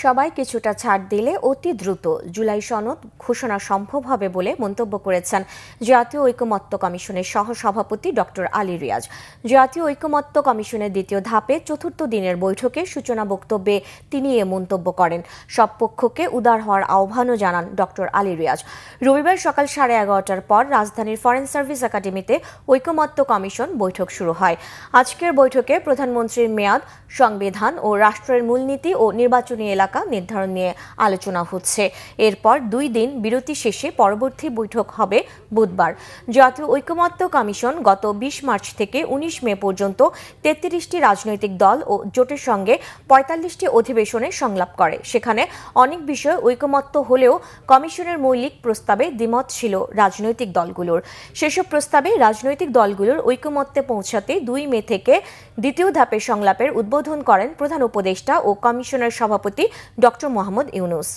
সবাই কিছুটা ছাড় দিলে অতি দ্রুত জুলাই সনদ ঘোষণা সম্ভব হবে বলে মন্তব্য করেছেন জাতীয় ঐকমত্য কমিশনের সহসভাপতি ডক্টর আলী রিয়াজ। জাতীয় ঐকমত্য কমিশনের দ্বিতীয় ধাপে চতুর্থ দিনের বৈঠকে সূচনা বক্তব্যে তিনি এ মন্তব্য করেন। সব পক্ষকে উদার হওয়ার আহ্বানও জানান ডক্টর আলী রিয়াজ। রবিবার সকাল 11:30টার পর রাজধানীর ফরেন সার্ভিস একাডেমিতে ঐকমত্য কমিশন বৈঠক শুরু হয়। আজকের বৈঠকে প্রধানমন্ত্রীর মেয়াদ, সংবিধান ও রাষ্ট্রের মূলনীতি ও নির্বাচনী এলাকা নির্ধারণ নিয়ে আলোচনা হচ্ছে। এরপর 2 দিন বিরতি শেষে পরবর্তী বৈঠক হবে বুধবার। জাতীয় ঐকমত্য কমিশন গত 20 মার্চ থেকে 19 মে পর্যন্ত 33টি রাজনৈতিক দল ও জোটের সঙ্গে 45টি অধিবেশনে সংলাপ করে। সেখানে অনেক বিষয়ে ঐকমত্য হলেও কমিশনের মৌলিক প্রস্তাবে দ্বিমত ছিল রাজনৈতিক দলগুলোর। সেসব প্রস্তাবে রাজনৈতিক দলগুলোর ঐকমত্যে পৌঁছাতে 2 মে থেকে দ্বিতীয় ধাপের সংলাপের উদ্বোধন করেন প্রধান উপদেষ্টা ও কমিশনের সভাপতি ডক্টর মোহাম্মদ ইউনূস।